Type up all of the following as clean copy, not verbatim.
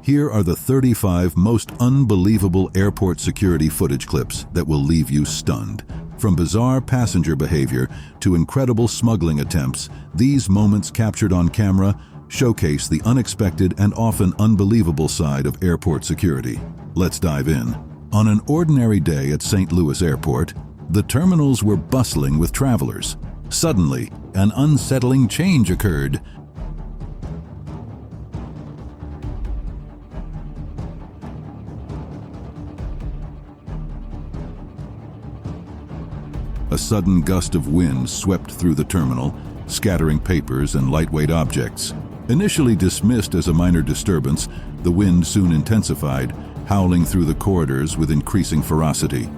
Here are the 35 most unbelievable airport security footage clips that will leave you stunned. From bizarre passenger behavior to incredible smuggling attempts, these moments captured on camera showcase the unexpected and often unbelievable side of airport security. Let's dive in. On an ordinary day at St. Louis Airport, the terminals were bustling with travelers. Suddenly, an unsettling change occurred. A sudden gust of wind swept through the terminal, scattering papers and lightweight objects. Initially dismissed as a minor disturbance, the wind soon intensified, howling through the corridors with increasing ferocity.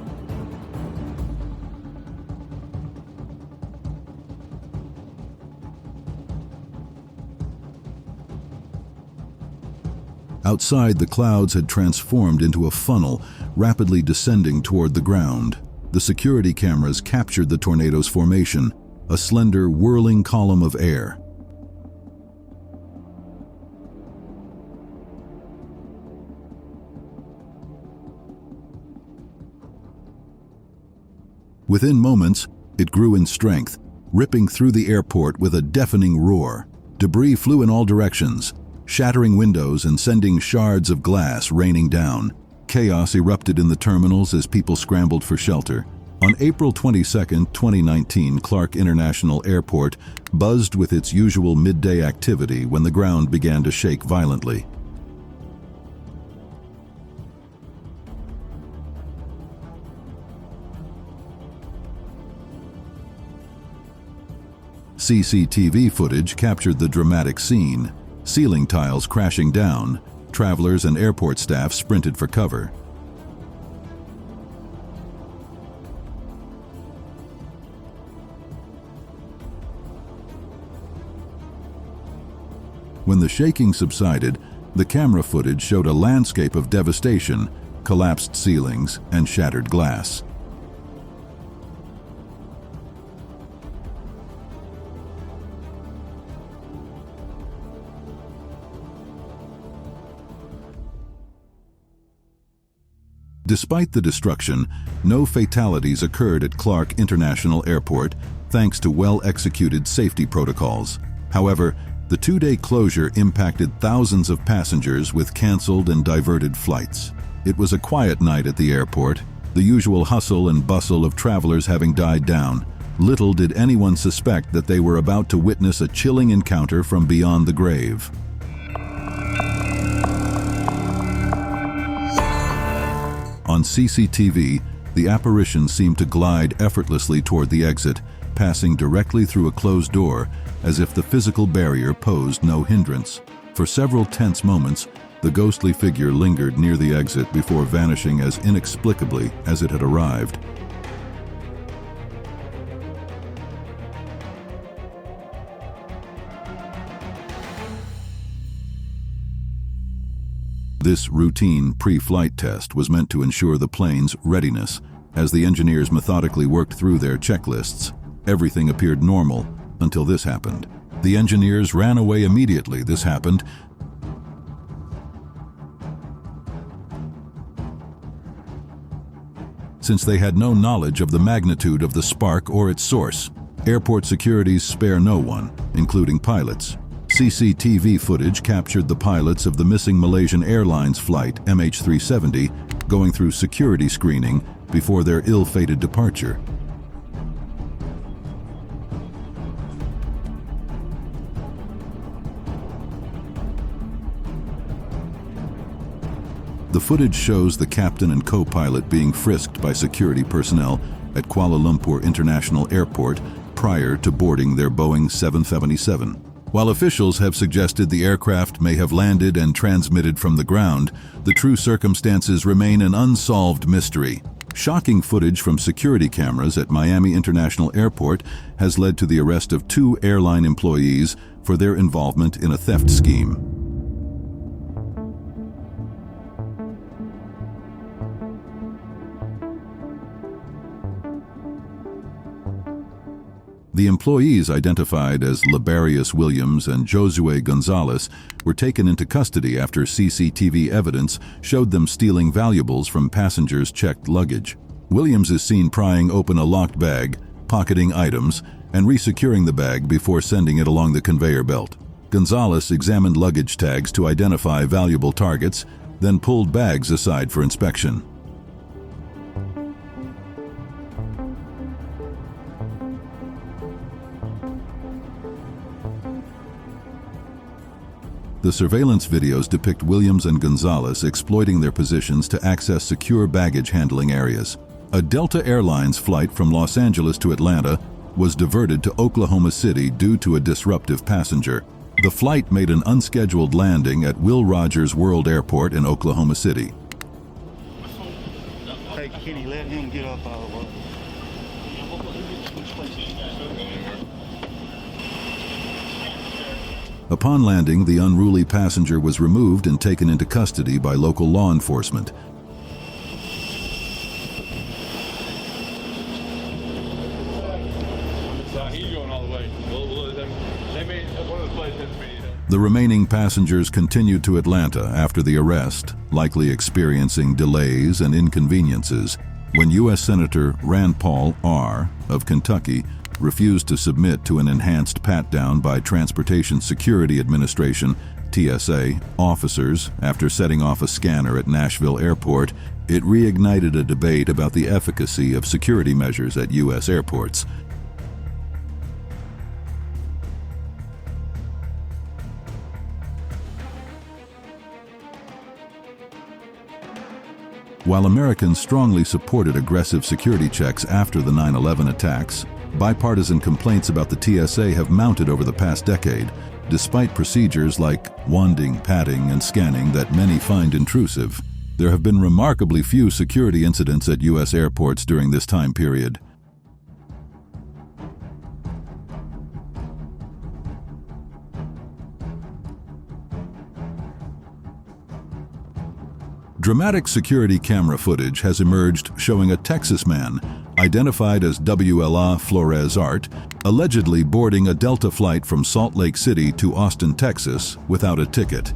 Outside, the clouds had transformed into a funnel, rapidly descending toward the ground. The security cameras captured the tornado's formation, a slender, whirling column of air. Within moments, it grew in strength, ripping through the airport with a deafening roar. Debris flew in all directions, shattering windows and sending shards of glass raining down. Chaos erupted in the terminals as people scrambled for shelter. On April 22, 2019, Clark International Airport buzzed with its usual midday activity when the ground began to shake violently. CCTV footage captured the dramatic scene. Ceiling tiles crashing down, travelers and airport staff sprinted for cover. When the shaking subsided, the camera footage showed a landscape of devastation, collapsed ceilings, and shattered glass. Despite the destruction, no fatalities occurred at Clark International Airport thanks to well-executed safety protocols. However, the two-day closure impacted thousands of passengers with canceled and diverted flights. It was a quiet night at the airport, the usual hustle and bustle of travelers having died down. Little did anyone suspect that they were about to witness a chilling encounter from beyond the grave. On CCTV, the apparition seemed to glide effortlessly toward the exit, passing directly through a closed door, as if the physical barrier posed no hindrance. For several tense moments, the ghostly figure lingered near the exit before vanishing as inexplicably as it had arrived. This routine pre-flight test was meant to ensure the plane's readiness. As the engineers methodically worked through their checklists, everything appeared normal until this happened. The engineers ran away immediately this happened. Since they had no knowledge of the magnitude of the spark or its source. Airport securities spare no one, including pilots. CCTV footage captured the pilots of the missing Malaysian Airlines flight MH370 going through security screening before their ill-fated departure. The footage shows the captain and co-pilot being frisked by security personnel at Kuala Lumpur International Airport prior to boarding their Boeing 777. While officials have suggested the aircraft may have landed and transmitted from the ground, the true circumstances remain an unsolved mystery. Shocking footage from security cameras at Miami International Airport has led to the arrest of 2 airline employees for their involvement in a theft scheme. The employees, identified as Liberius Williams and Josue Gonzalez, were taken into custody after CCTV evidence showed them stealing valuables from passengers' checked luggage. Williams is seen prying open a locked bag, pocketing items, and resecuring the bag before sending it along the conveyor belt. Gonzalez examined luggage tags to identify valuable targets, then pulled bags aside for inspection. The surveillance videos depict Williams and Gonzalez exploiting their positions to access secure baggage handling areas. A Delta Airlines flight from Los Angeles to Atlanta was diverted to Oklahoma City due to a disruptive passenger. The flight made an unscheduled landing at Will Rogers World Airport in Oklahoma City. Hey, Kenny, let him get up out of the way. Upon landing, the unruly passenger was removed and taken into custody by local law enforcement. The remaining passengers continued to Atlanta after the arrest, likely experiencing delays and inconveniences, when U.S. Senator Rand Paul R. of Kentucky refused to submit to an enhanced pat-down by Transportation Security Administration (TSA) officers after setting off a scanner at Nashville Airport. It reignited a debate about the efficacy of security measures at U.S. airports. While Americans strongly supported aggressive security checks after the 9/11 attacks, bipartisan complaints about the TSA have mounted over the past decade, despite procedures like wanding, patting, and scanning that many find intrusive. There have been remarkably few security incidents at U.S. airports during this time period. Dramatic security camera footage has emerged showing a Texas man, identified as WLA Flores Art, allegedly boarding a Delta flight from Salt Lake City to Austin, Texas, without a ticket.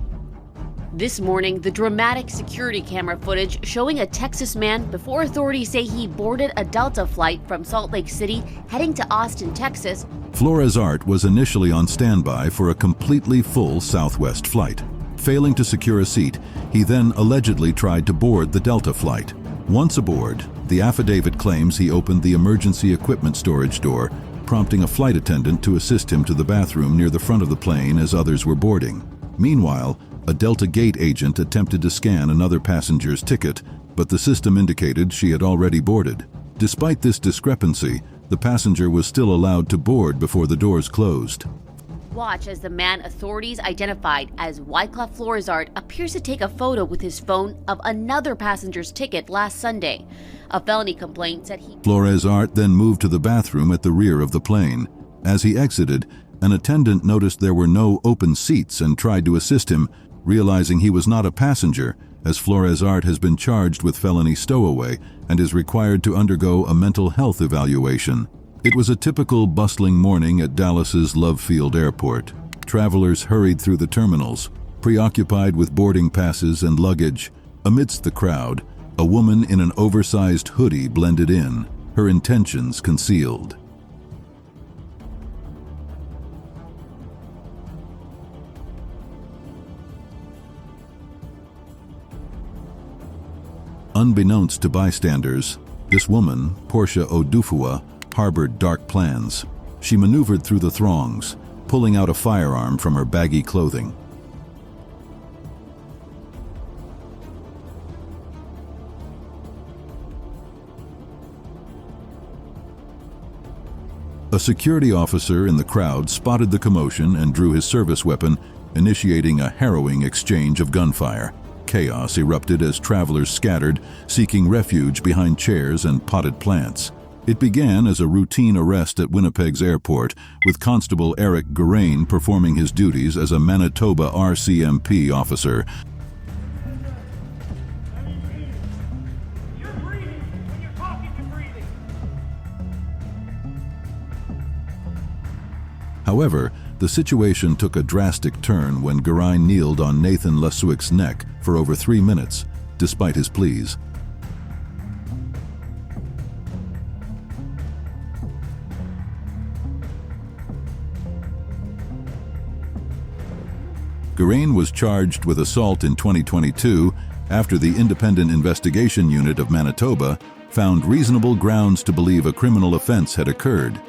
This morning, the dramatic security camera footage showing a Texas man before authorities say he boarded a Delta flight from Salt Lake City heading to Austin, Texas. Flores Art was initially on standby for a completely full Southwest flight. Failing to secure a seat, he then allegedly tried to board the Delta flight. Once aboard, the affidavit claims he opened the emergency equipment storage door, prompting a flight attendant to assist him to the bathroom near the front of the plane as others were boarding. Meanwhile, a Delta Gate agent attempted to scan another passenger's ticket, but the system indicated she had already boarded. Despite this discrepancy, the passenger was still allowed to board before the doors closed. Watch as the man authorities identified as Wyclef Flores Art appears to take a photo with his phone of another passenger's ticket last Sunday. A felony complaint said Flores Art then moved to the bathroom at the rear of the plane. As he exited, an attendant noticed there were no open seats and tried to assist him, realizing he was not a passenger, as Flores Art has been charged with felony stowaway and is required to undergo a mental health evaluation. It was a typical bustling morning at Dallas's Love Field Airport. Travelers hurried through the terminals, preoccupied with boarding passes and luggage. Amidst the crowd, a woman in an oversized hoodie blended in, her intentions concealed. Unbeknownst to bystanders, this woman, Portia Odufua, harbored dark plans. She maneuvered through the throngs, pulling out a firearm from her baggy clothing. A security officer in the crowd spotted the commotion and drew his service weapon, initiating a harrowing exchange of gunfire. Chaos erupted as travelers scattered, seeking refuge behind chairs and potted plants. It began as a routine arrest at Winnipeg's airport, with Constable Eric Gerain performing his duties as a Manitoba RCMP officer. However, the situation took a drastic turn when Geraint kneeled on Nathan Lasuic's neck for over 3 minutes, despite his pleas. Geraint was charged with assault in 2022 after the Independent Investigation Unit of Manitoba found reasonable grounds to believe a criminal offense had occurred.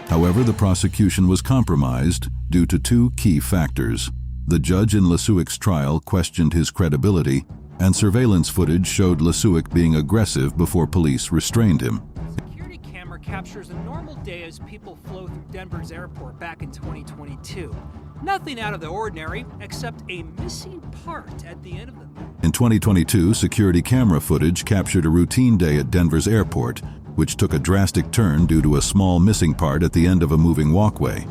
However, the prosecution was compromised due to 2 key factors. The judge in Lasuic's trial questioned his credibility, and surveillance footage showed Lasuic being aggressive before police restrained him. Security camera captures a normal day as people flow through Denver's airport back in 2022. Nothing out of the ordinary, except a missing part at the end of the night. In 2022, security camera footage captured a routine day at Denver's airport, which took a drastic turn due to a small missing part at the end of a moving walkway.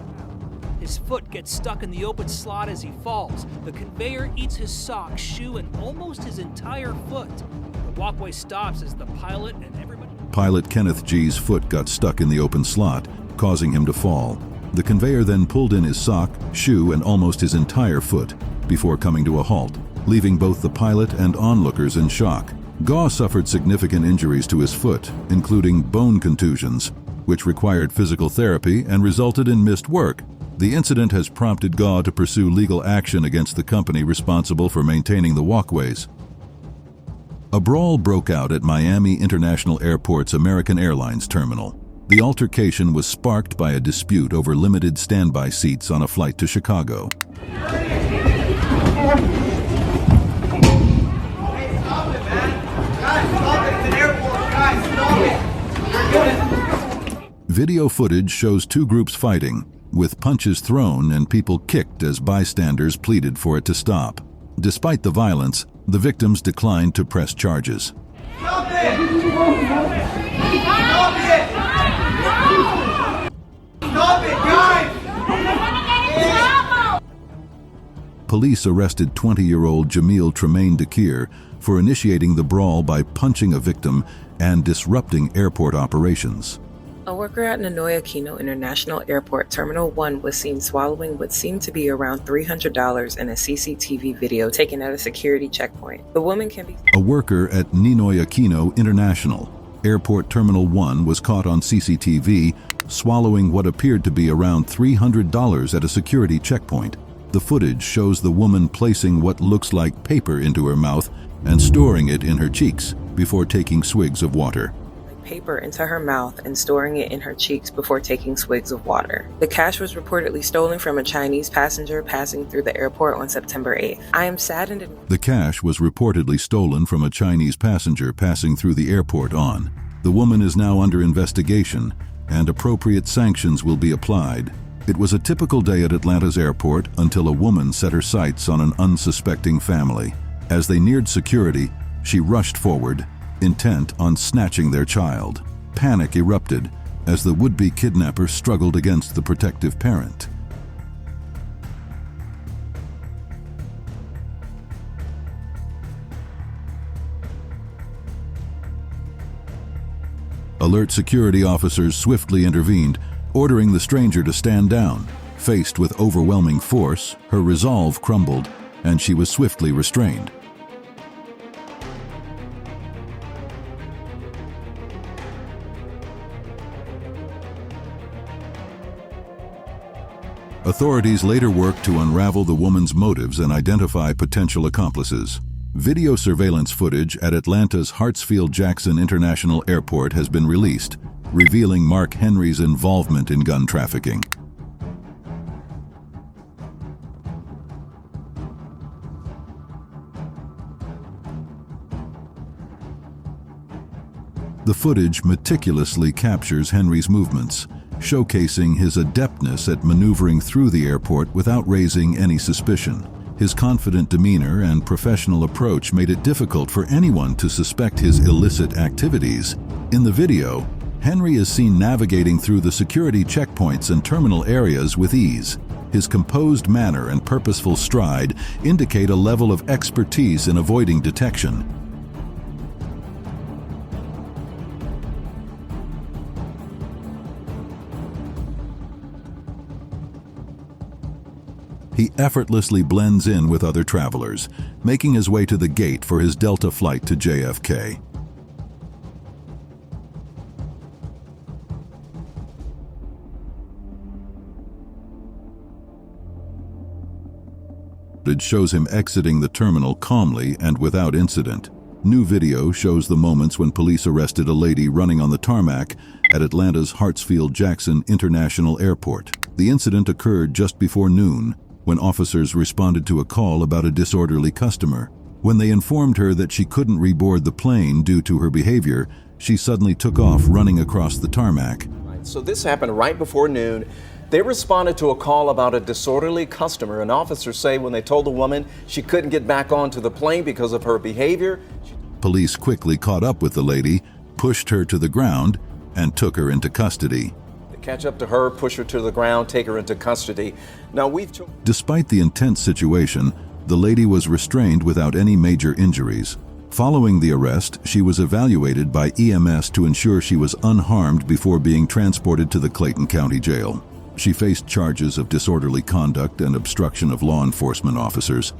His foot gets stuck in the open slot as he falls. The conveyor eats his sock, shoe, and almost his entire foot. The walkway stops as the pilot and everybody... Pilot Kenneth G's foot got stuck in the open slot, causing him to fall. The conveyor then pulled in his sock, shoe, and almost his entire foot before coming to a halt, leaving both the pilot and onlookers in shock. Gaw suffered significant injuries to his foot, including bone contusions, which required physical therapy and resulted in missed work. The incident has prompted Gaw to pursue legal action against the company responsible for maintaining the walkways. A brawl broke out at Miami International Airport's American Airlines terminal. The altercation was sparked by a dispute over limited standby seats on a flight to Chicago. Video footage shows 2 groups fighting, with punches thrown and people kicked as bystanders pleaded for it to stop. Despite the violence, the victims declined to press charges. Stop it! Stop it! Stop it, guys! Police arrested 20-year-old Jamil Tremaine Dakir for initiating the brawl by punching a victim and disrupting airport operations. A worker at Ninoy Aquino International Airport Terminal 1 was seen swallowing what seemed to be around $300 in a CCTV video taken at a security checkpoint. The woman can be... A worker at Ninoy Aquino International Airport Terminal 1 was caught on CCTV swallowing what appeared to be around $300 at a security checkpoint. The footage shows the woman placing what looks like paper into her mouth and storing it in her cheeks before taking swigs of water. Paper into her mouth and storing it in her cheeks before taking swigs of water. The cash was reportedly stolen from a Chinese passenger passing through the airport on September 8th. I am saddened. The cash was reportedly stolen from a Chinese passenger passing through the airport on. The woman is now under investigation, and appropriate sanctions will be applied. It was a typical day at Atlanta's airport until a woman set her sights on an unsuspecting family. As they neared security, she rushed forward, intent on snatching their child. Panic erupted as the would-be kidnapper struggled against the protective parent. Alert security officers swiftly intervened, ordering the stranger to stand down. Faced with overwhelming force, her resolve crumbled, and she was swiftly restrained. Authorities later worked to unravel the woman's motives and identify potential accomplices. Video surveillance footage at Atlanta's Hartsfield-Jackson International Airport has been released, revealing Mark Henry's involvement in gun trafficking. The footage meticulously captures Henry's movements, showcasing his adeptness at maneuvering through the airport without raising any suspicion. His confident demeanor and professional approach made it difficult for anyone to suspect his illicit activities. In the video, Henry is seen navigating through the security checkpoints and terminal areas with ease. His composed manner and purposeful stride indicate a level of expertise in avoiding detection. He effortlessly blends in with other travelers, making his way to the gate for his Delta flight to JFK. It shows him exiting the terminal calmly and without incident. New video shows the moments when police arrested a lady running on the tarmac at Atlanta's Hartsfield-Jackson International Airport. The incident occurred just before noon, when officers responded to a call about a disorderly customer. When they informed her that she couldn't reboard the plane due to her behavior, she suddenly took off running across the tarmac. So this happened right before noon. They responded to a call about a disorderly customer, and officers say when they told the woman she couldn't get back onto the plane because of her behavior. Police quickly caught up with the lady, pushed her to the ground, and took her into custody. They catch up to her, push her to the ground, take her into custody. Now Despite the intense situation, the lady was restrained without any major injuries. Following the arrest, she was evaluated by EMS to ensure she was unharmed before being transported to the Clayton County Jail. She faced charges of disorderly conduct and obstruction of law enforcement officers.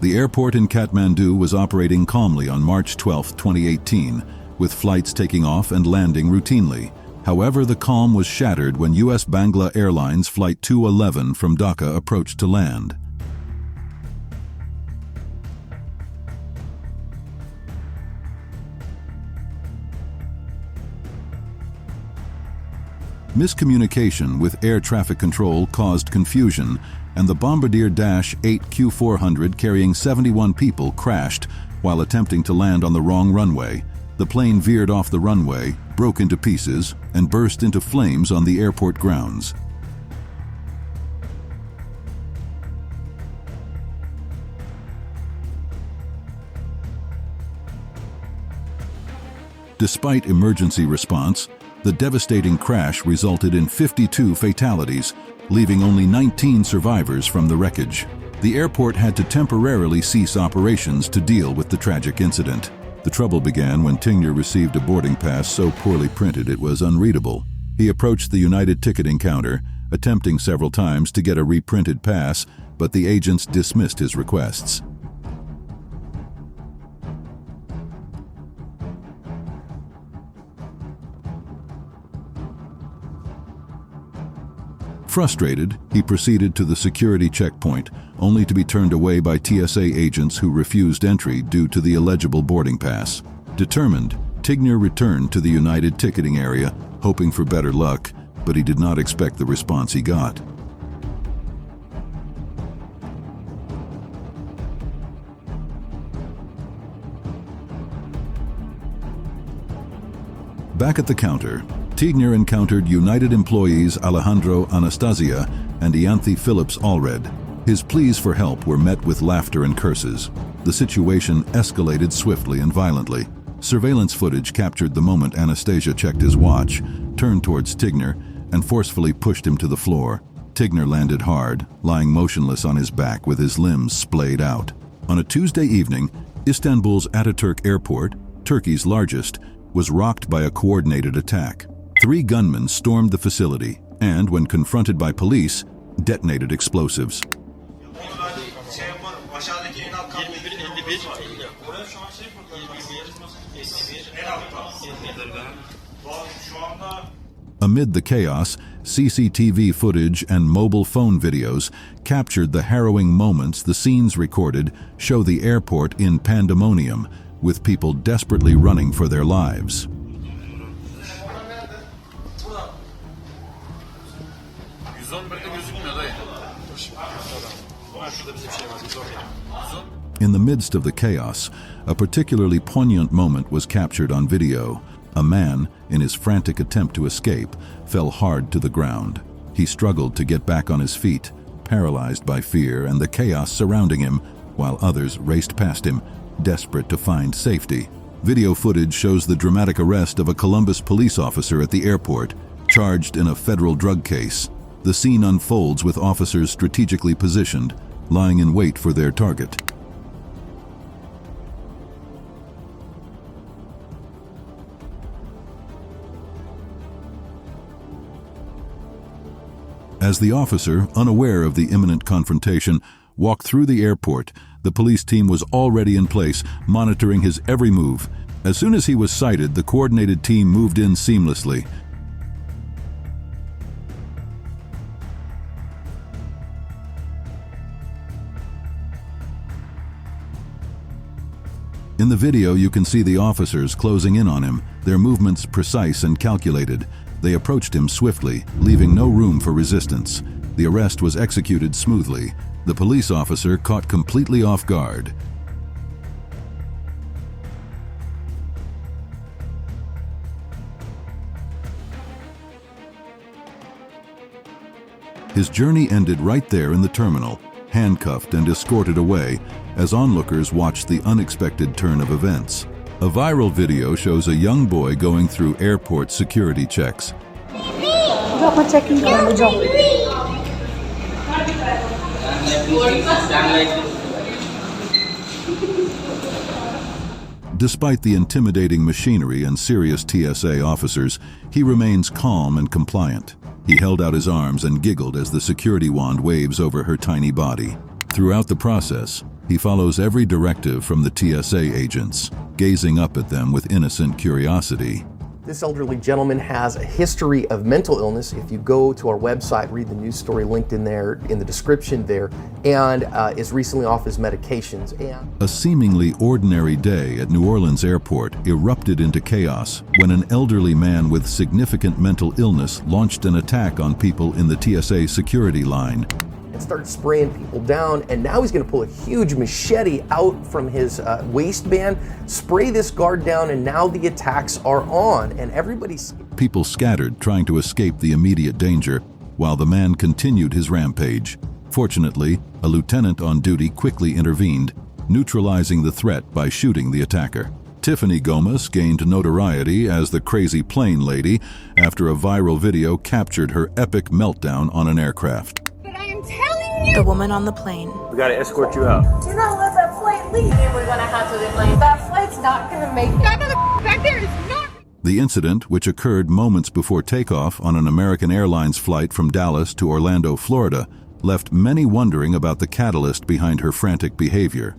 The airport in Kathmandu was operating calmly on March 12, 2018, with flights taking off and landing routinely. However, the calm was shattered when U.S. Bangla Airlines Flight 211 from Dhaka approached to land. Miscommunication with air traffic control caused confusion, and the Bombardier Dash 8 Q400 carrying 71 people crashed while attempting to land on the wrong runway. The plane veered off the runway, broke into pieces, and burst into flames on the airport grounds. Despite emergency response, the devastating crash resulted in 52 fatalities, leaving only 19 survivors from the wreckage. The airport had to temporarily cease operations to deal with the tragic incident. The trouble began when Tigner received a boarding pass so poorly printed it was unreadable. He approached the United ticketing counter, attempting several times to get a reprinted pass, but the agents dismissed his requests. Frustrated, he proceeded to the security checkpoint, only to be turned away by TSA agents who refused entry due to the illegible boarding pass. Determined, Tigner returned to the United ticketing area, hoping for better luck, but he did not expect the response he got. Back at the counter, Tigner encountered United employees Alejandro Anastasia and Ianthe Phillips Allred. His pleas for help were met with laughter and curses. The situation escalated swiftly and violently. Surveillance footage captured the moment Anastasia checked his watch, turned towards Tigner, and forcefully pushed him to the floor. Tigner landed hard, lying motionless on his back with his limbs splayed out. On a Tuesday evening, Istanbul's Ataturk Airport, Turkey's largest, was rocked by a coordinated attack. 3 gunmen stormed the facility and, when confronted by police, detonated explosives. Amid the chaos, CCTV footage and mobile phone videos captured the harrowing moments. The scenes recorded show the airport in pandemonium, with people desperately running for their lives. In the midst of the chaos, a particularly poignant moment was captured on video. A man, in his frantic attempt to escape, fell hard to the ground. He struggled to get back on his feet, paralyzed by fear and the chaos surrounding him, while others raced past him, desperate to find safety. Video footage shows the dramatic arrest of a Columbus police officer at the airport, charged in a federal drug case. The scene unfolds with officers strategically positioned, lying in wait for their target. As the officer, unaware of the imminent confrontation, walked through the airport, the police team was already in place, monitoring his every move. As soon as he was sighted, the coordinated team moved in seamlessly. In the video, you can see the officers closing in on him, their movements precise and calculated. They approached him swiftly, leaving no room for resistance. The arrest was executed smoothly. The police officer caught completely off guard. His journey ended right there in the terminal, handcuffed and escorted away, as onlookers watched the unexpected turn of events. A viral video shows a young boy going through airport security checks. Despite the intimidating machinery and serious TSA officers, he remains calm and compliant. He held out his arms and giggled as the security wand waves over her tiny body. Throughout the process, he follows every directive from the TSA agents, gazing up at them with innocent curiosity. This elderly gentleman has a history of mental illness. If you go to our website, read the news story linked in there, in the description there, and is recently off his medications. A seemingly ordinary day at New Orleans Airport erupted into chaos when an elderly man with significant mental illness launched an attack on people in the TSA security line. Started spraying people down, and now he's going to pull a huge machete out from his waistband, spray this guard down, and now the attacks are on, and everybody's... People scattered, trying to escape the immediate danger, while the man continued his rampage. Fortunately, a lieutenant on duty quickly intervened, neutralizing the threat by shooting the attacker. Tiffany Gomez gained notoriety as the crazy plane lady after a viral video captured her epic meltdown on an aircraft. The woman on the plane. We gotta escort you out. Do not let that flight leave. We're gonna have to decline. That flight's not gonna make it. That mother back there is not. The incident, which occurred moments before takeoff on an American Airlines flight from Dallas to Orlando, Florida, left many wondering about the catalyst behind her frantic behavior.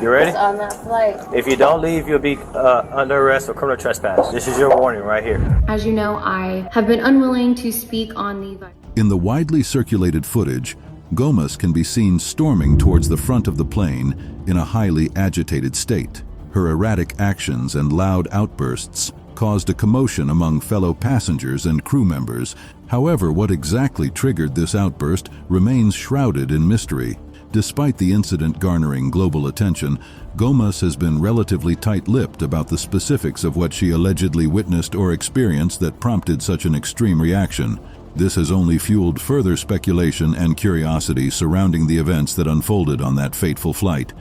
You ready? It's on that flight. If you don't leave, you'll be under arrest for criminal trespass. This is your warning right here. As you know, I have been unwilling to speak on the... In the widely circulated footage, Gomez can be seen storming towards the front of the plane in a highly agitated state. Her erratic actions and loud outbursts caused a commotion among fellow passengers and crew members. However, what exactly triggered this outburst remains shrouded in mystery. Despite the incident garnering global attention, Gomez has been relatively tight-lipped about the specifics of what she allegedly witnessed or experienced that prompted such an extreme reaction. This has only fueled further speculation and curiosity surrounding the events that unfolded on that fateful flight.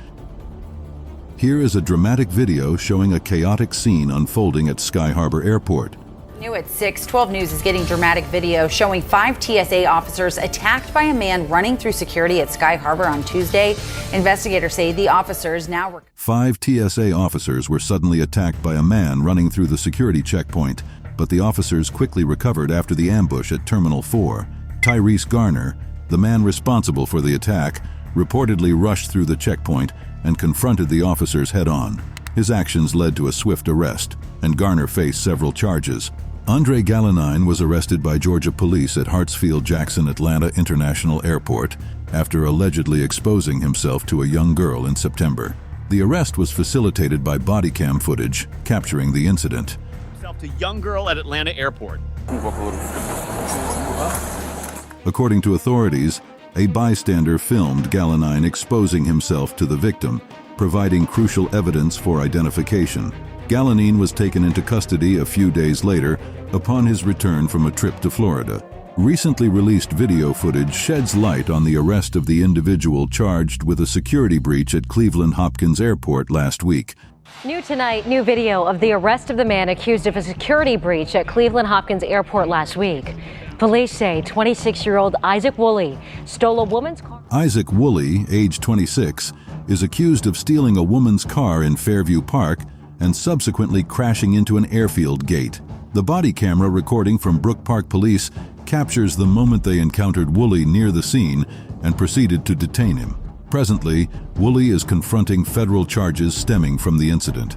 Here is a dramatic video showing a chaotic scene unfolding at Sky Harbor Airport. New at 6, 12 News is getting dramatic video showing 5 TSA officers attacked by a man running through security at Sky Harbor on Tuesday. Investigators say the officers now... 5 TSA officers were suddenly attacked by a man running through the security checkpoint, but the officers quickly recovered after the ambush at Terminal 4. Tyrese Garner, the man responsible for the attack, reportedly rushed through the checkpoint and confronted the officers head-on. His actions led to a swift arrest, and Garner faced several charges. Andre Galanine was arrested by Georgia police at Hartsfield-Jackson Atlanta International Airport after allegedly exposing himself to a young girl in September. The arrest was facilitated by body cam footage capturing the incident. To young girl at Atlanta Airport. According to authorities, a bystander filmed Galanine exposing himself to the victim, providing crucial evidence for identification. Galanine was taken into custody a few days later upon his return from a trip to Florida. Recently released video footage sheds light on the arrest of the individual charged with a security breach at Cleveland Hopkins Airport last week. New tonight, new video of the arrest of the man accused of a security breach at Cleveland Hopkins Airport last week. Police say 26-year-old Isaac Woolley stole a woman's car. Isaac Woolley, age 26, is accused of stealing a woman's car in Fairview Park and subsequently crashing into an airfield gate. The body camera recording from Brook Park Police captures the moment they encountered Woolley near the scene and proceeded to detain him. Presently, Woolley is confronting federal charges stemming from the incident.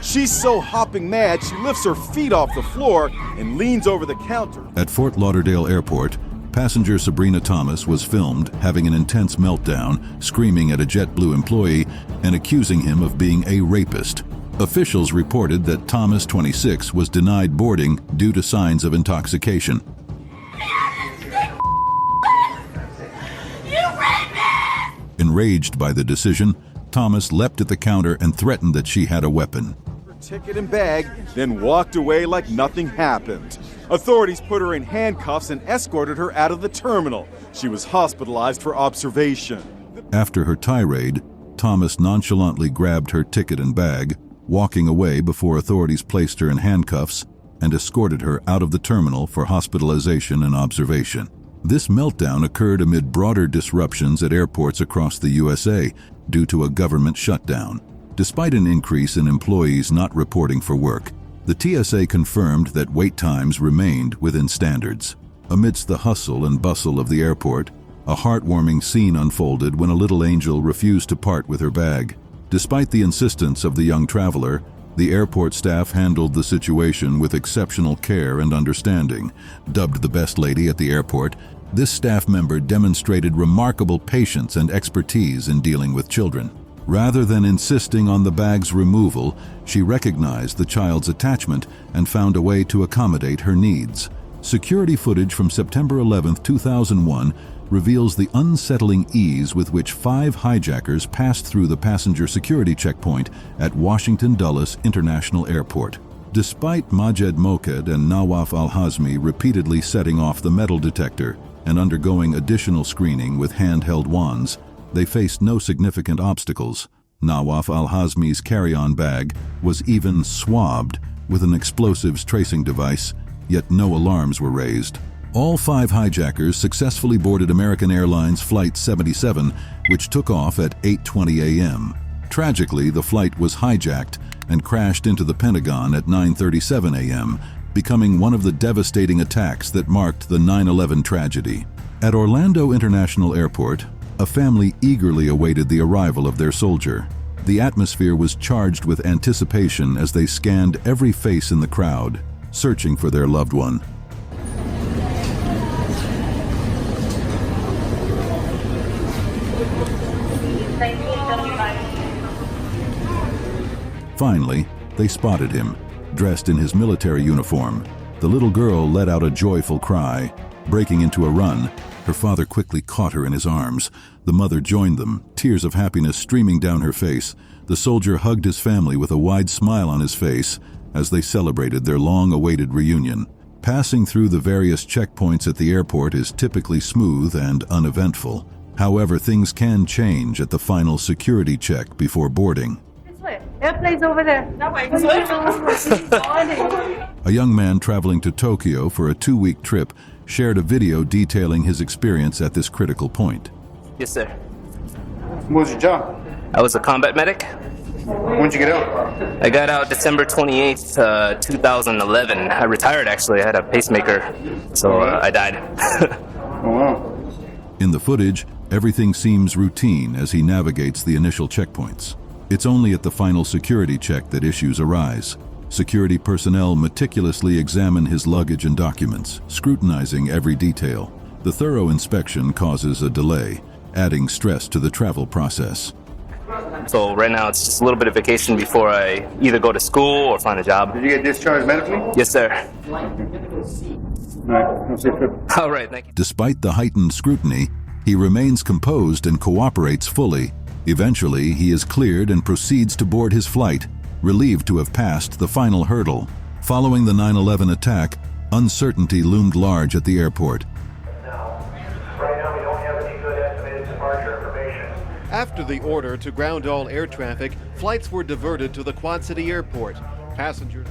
She's so hopping mad, she lifts her feet off the floor and leans over the counter. At Fort Lauderdale Airport, passenger Sabrina Thomas was filmed having an intense meltdown, screaming at a JetBlue employee and accusing him of being a rapist. Officials reported that Thomas, 26, was denied boarding due to signs of intoxication. Enraged by the decision, Thomas leapt at the counter and threatened that she had a weapon. Her ticket and bag, then walked away like nothing happened. Authorities put her in handcuffs and escorted her out of the terminal. She was hospitalized for observation. After her tirade, Thomas nonchalantly grabbed her ticket and bag, walking away before authorities placed her in handcuffs and escorted her out of the terminal for hospitalization and observation. This meltdown occurred amid broader disruptions at airports across the USA due to a government shutdown. Despite an increase in employees not reporting for work, the TSA confirmed that wait times remained within standards. Amidst the hustle and bustle of the airport, a heartwarming scene unfolded when a little angel refused to part with her bag. Despite the insistence of the young traveler, the airport staff handled the situation with exceptional care and understanding. Dubbed the best lady at the airport, this staff member demonstrated remarkable patience and expertise in dealing with children. Rather than insisting on the bag's removal, she recognized the child's attachment and found a way to accommodate her needs. Security footage from September 11, 2001 reveals the unsettling ease with which 5 hijackers passed through the passenger security checkpoint at Washington Dulles International Airport. Despite Majed Moked and Nawaf Al-Hazmi repeatedly setting off the metal detector and undergoing additional screening with handheld wands, they faced no significant obstacles. Nawaf Al-Hazmi's carry-on bag was even swabbed with an explosives tracing device, yet no alarms were raised. All 5 hijackers successfully boarded American Airlines Flight 77, which took off at 8:20 a.m. Tragically, the flight was hijacked and crashed into the Pentagon at 9:37 a.m., becoming one of the devastating attacks that marked the 9/11 tragedy. At Orlando International Airport, a family eagerly awaited the arrival of their soldier. The atmosphere was charged with anticipation as they scanned every face in the crowd, searching for their loved one. Finally, they spotted him, dressed in his military uniform. The little girl let out a joyful cry. Breaking into a run, her father quickly caught her in his arms. The mother joined them, tears of happiness streaming down her face. The soldier hugged his family with a wide smile on his face as they celebrated their long-awaited reunion. Passing through the various checkpoints at the airport is typically smooth and uneventful. However, things can change at the final security check before boarding. Airplane's over there. A young man traveling to Tokyo for a 2-week trip shared a video detailing his experience at this critical point. Yes, sir. What was your job? I was a combat medic. When'd you get out? I got out December 28th, 2011. I retired, actually. I had a pacemaker, so I died. Oh, wow. In the footage, everything seems routine as he navigates the initial checkpoints. It's only at the final security check that issues arise. Security personnel meticulously examine his luggage and documents, scrutinizing every detail. The thorough inspection causes a delay, adding stress to the travel process. So right now it's just a little bit of vacation before I either go to school or find a job. Did you get discharged medically? Yes, sir. All right, thank you. Despite the heightened scrutiny, he remains composed and cooperates fully. Eventually, he is cleared and proceeds to board his flight, relieved to have passed the final hurdle. Following the 9/11 attack, uncertainty loomed large at the airport. After the order to ground all air traffic, flights were diverted to the Quad City Airport.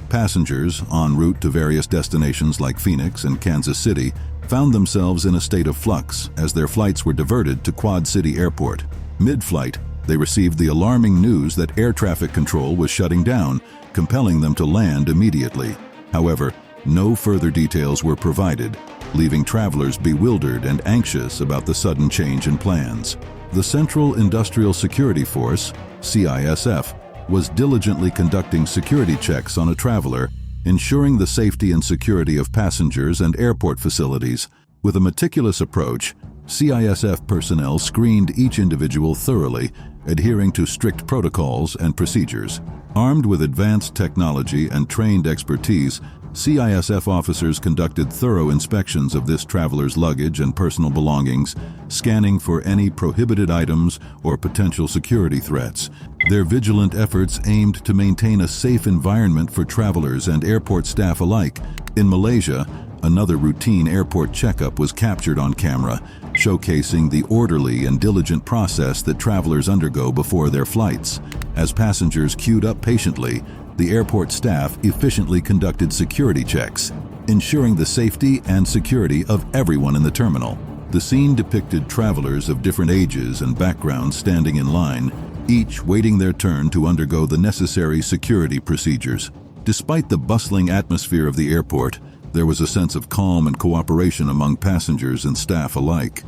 Passengers, en route to various destinations like Phoenix and Kansas City, found themselves in a state of flux as their flights were diverted to Quad City Airport. Mid-flight, they received the alarming news that air traffic control was shutting down, compelling them to land immediately. However, no further details were provided, leaving travelers bewildered and anxious about the sudden change in plans. The Central Industrial Security Force, CISF, was diligently conducting security checks on a traveler, ensuring the safety and security of passengers and airport facilities. With a meticulous approach, CISF personnel screened each individual thoroughly, adhering to strict protocols and procedures. Armed with advanced technology and trained expertise, CISF officers conducted thorough inspections of this traveler's luggage and personal belongings, scanning for any prohibited items or potential security threats. Their vigilant efforts aimed to maintain a safe environment for travelers and airport staff alike. In Malaysia, another routine airport checkup was captured on camera, showcasing the orderly and diligent process that travelers undergo before their flights. As passengers queued up patiently, the airport staff efficiently conducted security checks, ensuring the safety and security of everyone in the terminal. The scene depicted travelers of different ages and backgrounds standing in line, each waiting their turn to undergo the necessary security procedures. Despite the bustling atmosphere of the airport, there was a sense of calm and cooperation among passengers and staff alike.